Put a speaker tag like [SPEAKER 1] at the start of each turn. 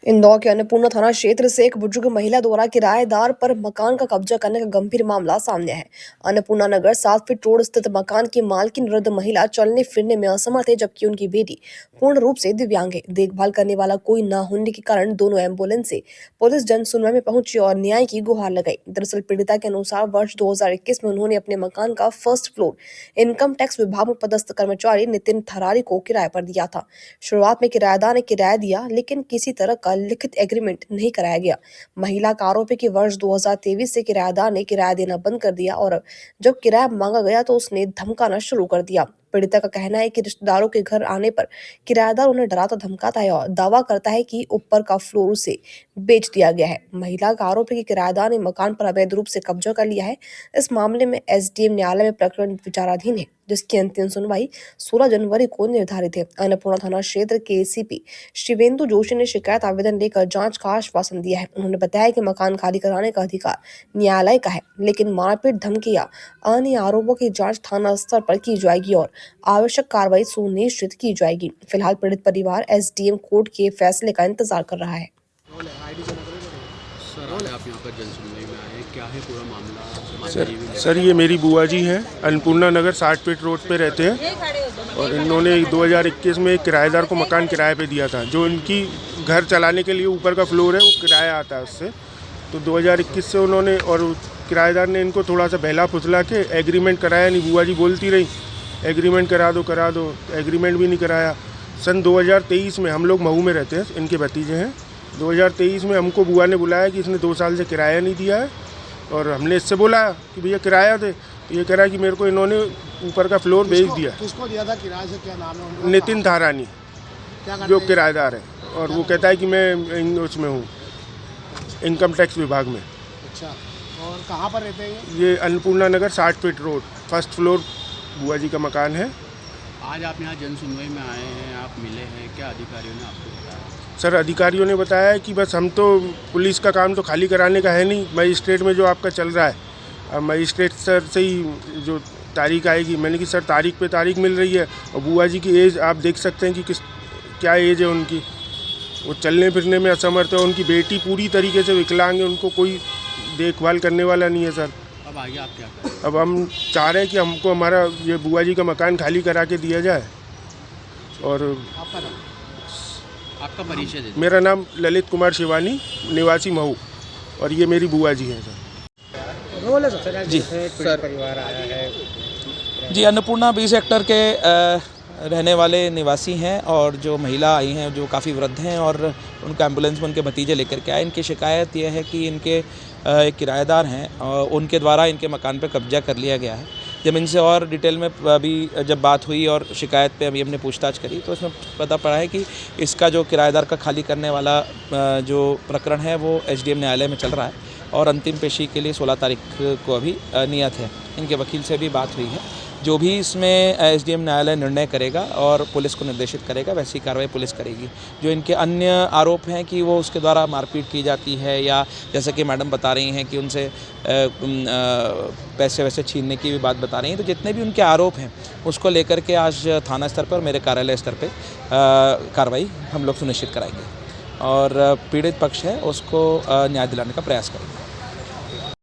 [SPEAKER 1] इंदौर के अन्नपूर्णा थाना क्षेत्र से एक बुजुर्ग महिला द्वारा किराएदार पर मकान का कब्जा करने का गंभीर मामला सामने है। अन्नपूर्णा नगर 7 फीट रोड स्थित मकान की मालकिन वृद्ध महिला चलने फिरने में असमर्थ है, जबकि उनकी बेटी पूर्ण रूप से दिव्यांग है। देखभाल करने वाला कोई न होने के कारण दोनों एम्बुलेंस से पुलिस जन सुनवाई में पहुंची और न्याय की गुहार लगाई। दरअसल पीड़िता के अनुसार वर्ष 2021 में उन्होंने अपने मकान का फर्स्ट फ्लोर इनकम टैक्स विभाग में पदस्थ कर्मचारी नितिन थरारी को किराए पर दिया था। शुरुआत में किराएदार ने किराया दिया, लेकिन किसी तरह का लिखित एग्रीमेंट नहीं कराया गया। महिला का आरोप है कि वर्ष 2023 से किराएदार ने किराया देना बंद कर दिया और जब किराया मांगा गया तो उसने धमकाना शुरू कर दिया। पीड़िता का कहना है कि रिश्तेदारों के घर आने पर किराएदार उन्हें डराता धमकाता है और दावा करता है कि ऊपर का फ्लोर उसे बेच दिया गया है। महिला का आरोप है कि किराएदार ने मकान पर अवैध रूप से कब्जा कर लिया है। इस मामले में एसडीएम न्यायालय में प्रकरण विचाराधीन है, जिसकी अंतिम सुनवाई 16 जनवरी को निर्धारित है। अन्नपूर्णा थाना क्षेत्र के एसीपी शिवेंदु जोशी ने शिकायत आवेदन लेकर जांच का आश्वासन दिया है। उन्होंने बताया कि मकान खाली कराने का अधिकार न्यायालय का है, लेकिन मारपीट, धमकी या अन्य आरोपों की जांच थाना स्तर पर की जाएगी और आवश्यक कार्रवाई सुनिश्चित की जाएगी। फिलहाल पीड़ित परिवार एसडीएम कोर्ट के फैसले का इंतजार कर रहा है।
[SPEAKER 2] सर, आज आप यहाँ पर जनसुनवाई में आए, क्या है पूरा मामला?
[SPEAKER 3] सर, ये मेरी बुआ जी हैं, अन्नपूर्णा नगर 60 फीट रोड पे रहते हैं और इन्होंने 2021 में एक किराएदार को मकान किराए पे दिया था। जो इनकी घर चलाने के लिए ऊपर का फ्लोर है वो किराया आता है उससे। तो 2021 से उन्होंने और किराएदार ने इनको थोड़ा सा बहला फुसला के एग्रीमेंट कराया नहीं। बुआ जी बोलती रही एग्रीमेंट करा दो, एग्रीमेंट भी नहीं कराया। सन 2023 में, हम लोग महू में रहते हैं, इनके भतीजे हैं, 2023 में हमको बुआ ने बुलाया कि इसने 2 साल से किराया नहीं दिया है और हमने इससे बोला कि भैया किराया दे। तो ये कह रहा है कि मेरे को इन्होंने ऊपर का फ्लोर बेच दिया।
[SPEAKER 4] किसको दिया था किराए से? क्या नाम है उनका?
[SPEAKER 3] नितिन थारानी, जो किराएदार है, और वो कहता है कि मैं उसमें हूँ, इनकम टैक्स विभाग में।
[SPEAKER 4] अच्छा, और कहाँ पर रहते हैं
[SPEAKER 3] ये अन्नपूर्णा नगर 60 फीट रोड, फर्स्ट फ्लोर बुआ जी का मकान है।
[SPEAKER 2] आज आप यहाँ जन सुनवाई में आए हैं, आप मिले हैं, क्या अधिकारियों ने आपको बताया?
[SPEAKER 3] सर, अधिकारियों ने बताया कि बस हम तो, पुलिस का काम तो खाली कराने का है नहीं, मजिस्ट्रेट में जो आपका चल रहा है, अब मजिस्ट्रेट सर से ही जो तारीख आएगी। मैंने कि सर तारीख पे तारीख मिल रही है और बुआ जी की एज आप देख सकते हैं कि क्या एज है उनकी। वो चलने फिरने में असमर्थ है। उनकी बेटी पूरी तरीके से विकलांग है, उनको कोई देखभाल करने वाला नहीं है। सर,
[SPEAKER 2] अब आगे आप क्या करें?
[SPEAKER 3] अब हम चाह रहे हैं कि हमको हमारा ये बुआ जी का मकान खाली करा के दिया जाए। और
[SPEAKER 2] आपका परिचय दे दीजिए।
[SPEAKER 3] मेरा नाम ललित कुमार शिवानी, निवासी महू, और ये मेरी बुआ जी हैं। सर
[SPEAKER 4] जी सर, परिवार आया है
[SPEAKER 5] जी, अन्नपूर्णा 20 सेक्टर के रहने वाले निवासी हैं और जो महिला आई हैं जो काफ़ी वृद्ध हैं और उनका एम्बुलेंस में उनके भतीजे लेकर के आए। इनकी शिकायत यह है कि इनके एक किराएदार हैं और उनके द्वारा इनके मकान पर कब्जा कर लिया गया है। जब इनसे और डिटेल में अभी जब बात हुई और शिकायत पे अभी हमने पूछताछ करी तो इसमें पता पड़ा है कि इसका जो किराएदार का खाली करने वाला जो प्रकरण है वो एसडीएम न्यायालय में चल रहा है और अंतिम पेशी के लिए 16 तारीख को अभी नियत है। इनके वकील से भी बात हुई है। जो भी इसमें एसडीएम न्यायालय निर्णय करेगा और पुलिस को निर्देशित करेगा, वैसी कार्रवाई पुलिस करेगी। जो इनके अन्य आरोप हैं कि वो उसके द्वारा मारपीट की जाती है या जैसे कि मैडम बता रही हैं कि उनसे पैसे वैसे छीनने की भी बात बता रही हैं, तो जितने भी उनके आरोप हैं उसको लेकर के आज थाना स्तर पर, मेरे कार्यालय स्तर पर कार्रवाई हम लोग सुनिश्चित कराएंगे और पीड़ित पक्ष है उसको न्याय दिलाने का प्रयास करेंगे।